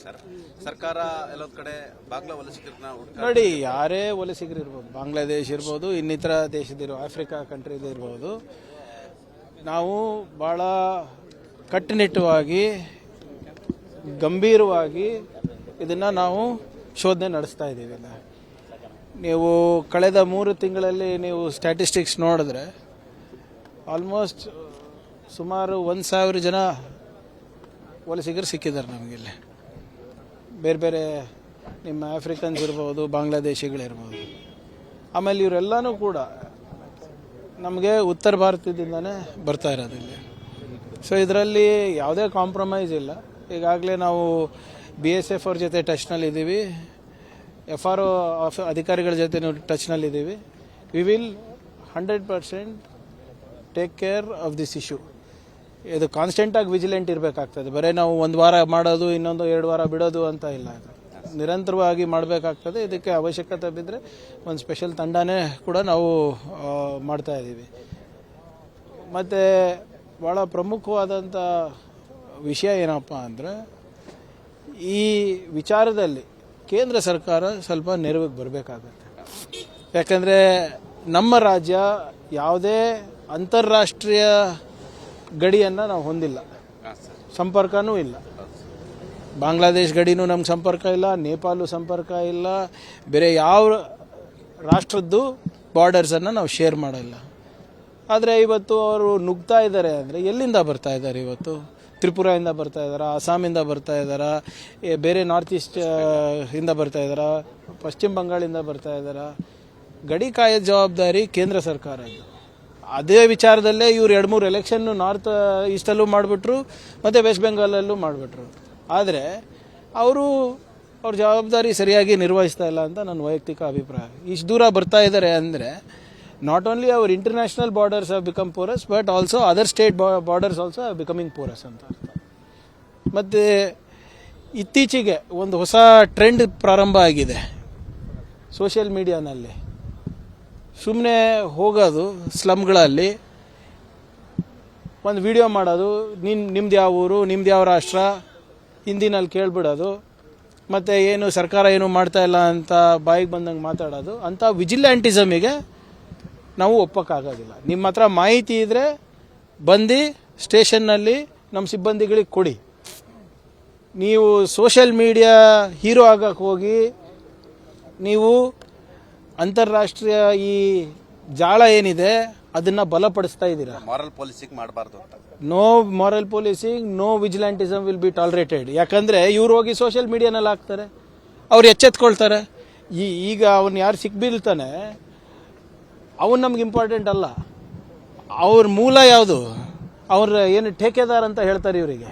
Sir. ಸರ್ಕಾರ ಎಲ್ಲೊಂದ್ ಕಡೆ ಬಾಂಗ್ಲಾ ವಲಸಿಗರನ್ನ ನೋಡಿ, ಯಾರೇ ವಲಸಿಗರು ಇರ್ಬೋದು, ಬಾಂಗ್ಲಾದೇಶ ಇರ್ಬೋದು, ಇನ್ನಿತರ ದೇಶದಿರೋ ಆಫ್ರಿಕಾ ಕಂಟ್ರಿದು ಇರ್ಬೋದು, ನಾವು ಭಾಳ ಕಟ್ಟುನಿಟ್ಟವಾಗಿ ಗಂಭೀರವಾಗಿ ಇದನ್ನು ನಾವು ಶೋಧನೆ ನಡೆಸ್ತಾ ಇದ್ದೀವಿ. ನೀವು ಕಳೆದ 3 ತಿಂಗಳಲ್ಲಿ ನೀವು ಸ್ಟ್ಯಾಟಿಸ್ಟಿಕ್ಸ್ ನೋಡಿದ್ರೆ ಆಲ್ಮೋಸ್ಟ್ ಸುಮಾರು 1,000 ಜನ ವಲಸಿಗರು ಸಿಕ್ಕಿದ್ದಾರೆ ನಮಗಿಲ್ಲಿ. ಬೇರೆ ಬೇರೆ ನಿಮ್ಮ ಆಫ್ರಿಕನ್ಸ್ ಇರ್ಬೋದು, ಬಾಂಗ್ಲಾದೇಶಿಗಳಿರ್ಬೋದು. ಆಮೇಲೆ ಇವರೆಲ್ಲನೂ ಕೂಡ ನಮಗೆ ಉತ್ತರ ಭಾರತದಿಂದನೇ ಬರ್ತಾ ಇರೋದಿಲ್ಲ. ಸೊ ಇದರಲ್ಲಿ ಯಾವುದೇ ಕಾಂಪ್ರಮೈಸ್ ಇಲ್ಲ. ಈಗಾಗಲೇ ನಾವು BSF ಅವ್ರ ಜೊತೆ ಟಚ್ನಲ್ಲಿದ್ದೀವಿ, FRO ಅಧಿಕಾರಿಗಳ ಜೊತೆ ಟಚ್ನಲ್ಲಿದ್ದೀವಿ. We will 100% take care of this issue. ಇದು ಕಾನ್ಸ್ಟೆಂಟಾಗಿ ವಿಜಿಲೆಂಟ್ ಇರಬೇಕಾಗ್ತದೆ. ಬರೀ ನಾವು 1 ವಾರ ಮಾಡೋದು, ಇನ್ನೊಂದು 2 ವಾರ ಬಿಡೋದು ಅಂತ ಇಲ್ಲ. ನಿರಂತರವಾಗಿ ಮಾಡಬೇಕಾಗ್ತದೆ. ಇದಕ್ಕೆ ಅವಶ್ಯಕತೆ ಬಿದ್ದರೆ ಒಂದು ಸ್ಪೆಷಲ್ ತಂಡನೇ ಕೂಡ ನಾವು ಮಾಡ್ತಾ ಇದ್ದೀವಿ. ಮತ್ತು ಭಾಳ ಪ್ರಮುಖವಾದಂಥ ವಿಷಯ ಏನಪ್ಪ ಅಂದರೆ, ಈ ವಿಚಾರದಲ್ಲಿ ಕೇಂದ್ರ ಸರ್ಕಾರ ಸ್ವಲ್ಪ ನೆರವಿಗೆ ಬರಬೇಕಾಗತ್ತೆ. ಯಾಕಂದರೆ ನಮ್ಮ ರಾಜ್ಯ ಯಾವುದೇ ಅಂತಾರಾಷ್ಟ್ರೀಯ ಗಡಿಯನ್ನು ನಾವು ಹೊಂದಿಲ್ಲ, ಸಂಪರ್ಕನೂ ಇಲ್ಲ. ಬಾಂಗ್ಲಾದೇಶ ಗಡಿನೂ ನಮ್ಗೆ ಸಂಪರ್ಕ ಇಲ್ಲ, ನೇಪಾಳು ಸಂಪರ್ಕ ಇಲ್ಲ, ಬೇರೆ ಯಾವ ರಾಷ್ಟ್ರದ್ದು ಬಾರ್ಡರ್ಸನ್ನು ನಾವು ಶೇರ್ ಮಾಡಿಲ್ಲ. ಆದರೆ ಇವತ್ತು ಅವರು ನುಗ್ತಾ ಇದ್ದಾರೆ ಅಂದರೆ ಎಲ್ಲಿಂದ ಬರ್ತಾ ಇದ್ದಾರೆ? ಇವತ್ತು ತ್ರಿಪುರಾದಿಂದ ಬರ್ತಾ ಇದ್ದಾರಾ, ಅಸ್ಸಾಮಿಂದ ಬರ್ತಾ ಇದ್ದಾರಾ, ಬೇರೆ ನಾರ್ತ್ ಈಸ್ಟ್ ಇಂದ ಬರ್ತಾ ಇದ್ದಾರಾ, ಪಶ್ಚಿಮ ಬಂಗಾಳಿಂದ ಬರ್ತಾ ಇದ್ದಾರಾ? ಗಡಿ ಕಾಯೋ ಜವಾಬ್ದಾರಿ ಕೇಂದ್ರ ಸರ್ಕಾರದ್ದು. ಅದೇ ವಿಚಾರದಲ್ಲೇ ಇವ್ರು 2-3 ಎಲೆಕ್ಷನ್ನು ನಾರ್ತ್ ಈಸ್ಟಲ್ಲೂ ಮಾಡಿಬಿಟ್ರು ಮತ್ತು ವೆಸ್ಟ್ ಬೆಂಗಾಲಲ್ಲೂ ಮಾಡಿಬಿಟ್ರು. ಆದರೆ ಅವ್ರ ಜವಾಬ್ದಾರಿ ಸರಿಯಾಗಿ ನಿರ್ವಹಿಸ್ತಾ ಇಲ್ಲ ಅಂತ ನನ್ನ ವೈಯಕ್ತಿಕ ಅಭಿಪ್ರಾಯ. ಇಷ್ಟು ದೂರ ಬರ್ತಾ ಇದ್ದಾರೆ ಅಂದರೆ not only hour international borders have become Porus, but also other state borders also have becoming Porus ಅಂತ ಅರ್ಥ. ಮತ್ತು ಇತ್ತೀಚೆಗೆ ಒಂದು ಹೊಸ ಟ್ರೆಂಡ್ ಪ್ರಾರಂಭ ಆಗಿದೆ ಸೋಷಿಯಲ್ ಮೀಡಿಯಾನಲ್ಲಿ. ಸುಮ್ಮನೆ ಹೋಗೋದು ಸ್ಲಮ್ಗಳಲ್ಲಿ, ಒಂದು ವಿಡಿಯೋ ಮಾಡೋದು, ನಿಮ್ದು ಯಾವ ಊರು, ನಿಮ್ದು ಯಾವ ರಾಷ್ಟ್ರ, ಹಿಂದಿನಲ್ಲಿ ಕೇಳ್ಬಿಡೋದು, ಮತ್ತು ಏನು ಸರ್ಕಾರ ಏನು ಮಾಡ್ತಾ ಇಲ್ಲ ಅಂತ ಬಾಯಿಗೆ ಬಂದಂಗೆ ಮಾತಾಡೋದು. ಅಂಥ ವಿಜಿಲ್ಯಾಂಟಿಸಮಿಗೆ ನಾವು ಒಪ್ಪಕ್ಕಾಗೋದಿಲ್ಲ. ನಿಮ್ಮ ಹತ್ರ ಮಾಹಿತಿ ಇದ್ದರೆ ಬಂದು ಸ್ಟೇಷನ್ನಲ್ಲಿ ನಮ್ಮ ಸಿಬ್ಬಂದಿಗಳಿಗೆ ಕೊಡಿ. ನೀವು ಸೋಷಿಯಲ್ ಮೀಡಿಯಾ ಹೀರೋ ಆಗಕ್ಕೆ ಹೋಗಿ ನೀವು ಅಂತಾರಾಷ್ಟ್ರೀಯ ಈ ಜಾಳ ಏನಿದೆ ಅದನ್ನು ಬಲಪಡಿಸ್ತಾ ಇದ್ದೀರಾ. ಮಾರಲ್ ಪೊಲೀಸಿಂಗ್ ಮಾಡಬಾರ್ದು ಅಂತ. No moral policing, no vigilantism will be tolerated. ಯಾಕಂದರೆ ಇವ್ರು ಹೋಗಿ ಸೋಷಿಯಲ್ ಮೀಡಿಯಾನಲ್ಲಿ ಹಾಕ್ತಾರೆ, ಅವ್ರು ಎಚ್ಚೆತ್ಕೊಳ್ತಾರೆ. ಈಗ ಅವನು ಯಾರು ಸಿಕ್ಬೀಳ್ತಾನೆ ಅವನು ನಮ್ಗೆ ಇಂಪಾರ್ಟೆಂಟ್ ಅಲ್ಲ. ಅವ್ರ ಮೂಲ ಯಾವುದು? ಅವ್ರ ಏನು ಠೇಕೆದಾರ್ ಅಂತ ಹೇಳ್ತಾರೆ ಇವರಿಗೆ,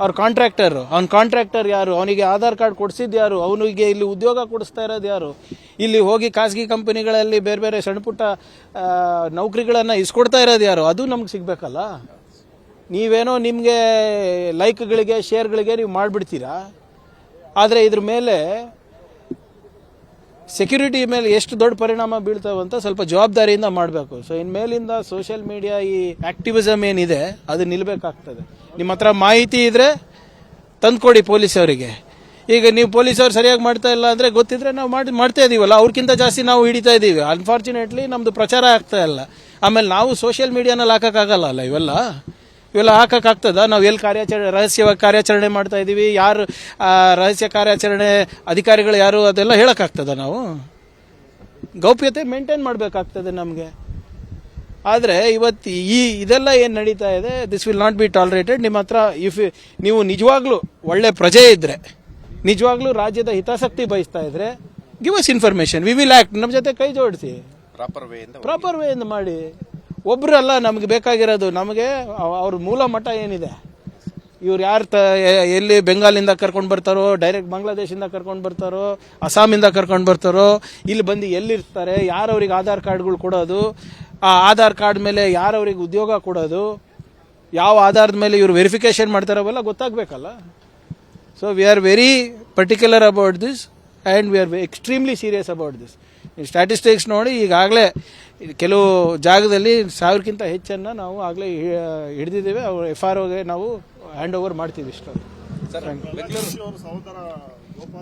ಅವ್ರ ಕಾಂಟ್ರಾಕ್ಟರು. ಅವ್ನ ಕಾಂಟ್ರಾಕ್ಟರ್ ಯಾರು? ಅವನಿಗೆ ಆಧಾರ್ ಕಾರ್ಡ್ ಕೊಡಿಸಿದ್ದು ಯಾರು? ಅವನಿಗೆ ಇಲ್ಲಿ ಉದ್ಯೋಗ ಕೊಡಿಸ್ತಾ ಇರೋದು ಯಾರು? ಇಲ್ಲಿ ಹೋಗಿ ಖಾಸಗಿ ಕಂಪನಿಗಳಲ್ಲಿ ಬೇರೆ ಬೇರೆ ಸಣ್ಣ ಪುಟ್ಟ ನೌಕರಿಗಳನ್ನು ಇಸ್ಕೊಡ್ತಾ ಇರೋದು ಯಾರು? ಅದು ನಮ್ಗೆ ಸಿಗಬೇಕಲ್ಲ. ನೀವೇನೋ ನಿಮಗೆ ಲೈಕ್ಗಳಿಗೆ ಶೇರ್ಗಳಿಗೆ ನೀವು ಮಾಡಿಬಿಡ್ತೀರಾ, ಆದರೆ ಇದ್ರ ಮೇಲೆ ಸೆಕ್ಯೂರಿಟಿ ಮೇಲೆ ಎಷ್ಟು ದೊಡ್ಡ ಪರಿಣಾಮ ಬೀಳ್ತಾವಂತ ಸ್ವಲ್ಪ ಜವಾಬ್ದಾರಿಯಿಂದ ಮಾಡಬೇಕು. ಸೊ ಇನ್ಮೇಲಿಂದ ಸೋಷಿಯಲ್ ಮೀಡಿಯಾ ಈ ಆಕ್ಟಿವಿಸಮ್ ಏನಿದೆ ಅದು ನಿಲ್ಲಬೇಕಾಗ್ತದೆ. ನಿಮ್ಮ ಹತ್ರ ಮಾಹಿತಿ ಇದ್ದರೆ ತಂದುಕೊಡಿ ಪೊಲೀಸವರಿಗೆ. ಈಗ ನೀವು ಪೊಲೀಸವ್ರು ಸರಿಯಾಗಿ ಮಾಡ್ತಾ ಇಲ್ಲ ಅಂದರೆ ಗೊತ್ತಿದ್ರೆ ನಾವು ಮಾಡ್ತಾ ಇದ್ದೀವಲ್ಲ, ಅವ್ರಿಗಿಂತ ಜಾಸ್ತಿ ನಾವು ಹಿಡಿತಾ ಇದ್ದೀವಿ. ಅನ್ಫಾರ್ಚುನೇಟ್ಲಿ ನಮ್ಮದು ಪ್ರಚಾರ ಆಗ್ತಾ ಇಲ್ಲ. ಆಮೇಲೆ ನಾವು ಸೋಷಿಯಲ್ ಮೀಡಿಯಾನಲ್ಲಿ ಹಾಕೋಕ್ಕಾಗಲ್ಲ ಅಲ್ಲ, ಇವೆಲ್ಲ ಹಾಕೋಕ್ಕಾಗ್ತದ? ನಾವು ಎಲ್ಲಿ ರಹಸ್ಯವಾಗಿ ಕಾರ್ಯಾಚರಣೆ ಮಾಡ್ತಾ ಇದ್ದೀವಿ, ಯಾರು ರಹಸ್ಯ ಕಾರ್ಯಾಚರಣೆ ಅಧಿಕಾರಿಗಳು ಯಾರು, ಅದೆಲ್ಲ ಹೇಳೋಕ್ಕಾಗ್ತದ? ನಾವು ಗೌಪ್ಯತೆ ಮೇಂಟೈನ್ ಮಾಡಬೇಕಾಗ್ತದೆ ನಮಗೆ. ಆದರೆ ಇವತ್ತು ಇದೆಲ್ಲ ಏನು ನಡೀತಾ ಇದೆ, this will not be tolerated. ನಿಮ್ಮ ಹತ್ರ ನೀವು ನಿಜವಾಗ್ಲೂ ಒಳ್ಳೆ ಪ್ರಜೆ ಇದ್ದರೆ, ನಿಜವಾಗ್ಲೂ ರಾಜ್ಯದ ಹಿತಾಸಕ್ತಿ ಬಯಸ್ತಾ ಇದ್ರೆ give us information, we will act. ನಮ್ಮ ಜೊತೆ ಕೈ ಜೋಡಿಸಿ ಪ್ರಾಪರ್ ವೇಯಿಂದ ಮಾಡಿ. ಒಬ್ಬರಲ್ಲ ನಮಗೆ ಬೇಕಾಗಿರೋದು, ನಮಗೆ ಅವ್ರ ಮೂಲ ಮಠ ಏನಿದೆ, ಇವ್ರು ಯಾರು ಎಲ್ಲಿ ಬೆಂಗಾಲಿಂದ ಕರ್ಕೊಂಡು ಬರ್ತಾರೋ, ಡೈರೆಕ್ಟ್ ಬಾಂಗ್ಲಾದೇಶಿಂದ ಕರ್ಕೊಂಡು ಬರ್ತಾರೋ, ಅಸ್ಸಾಮಿಂದ ಕರ್ಕೊಂಡು ಬರ್ತಾರೋ, ಇಲ್ಲಿ ಬಂದು ಎಲ್ಲಿರ್ತಾರೆ, ಯಾರವ್ರಿಗೆ ಆಧಾರ್ ಕಾರ್ಡ್ಗಳು ಕೊಡೋದು, ಆ ಆಧಾರ್ ಕಾರ್ಡ್ ಮೇಲೆ ಯಾರವ್ರಿಗೆ ಉದ್ಯೋಗ ಕೊಡೋದು, ಯಾವ ಆಧಾರದ ಮೇಲೆ ಇವರು ವೆರಿಫಿಕೇಶನ್ ಮಾಡ್ತಾರೋ ಅವೆಲ್ಲ ಗೊತ್ತಾಗಬೇಕಲ್ಲ. So we are very particular about this and we are extremely serious about this. Statistics ನೋಡಿ, ಈಗಾಗಲೇ ಕೆಲವು ಜಾಗದಲ್ಲಿ 1000ಕ್ಕಿಂತ ಹೆಚ್ಚನ್ನು ನಾವು ಆಗಲೇ ಹಿಡಿದಿದ್ದೇವೆ. ಅವ್ರು FROಗೆ ನಾವು ಹ್ಯಾಂಡ್ ಓವರ್ ಮಾಡ್ತೀವಿ ಇಷ್ಟು. ಸರ್ ಬೆಂಗಳೂರು ಅವರ ಸಹೋದರ ಗೋಪಾಲ್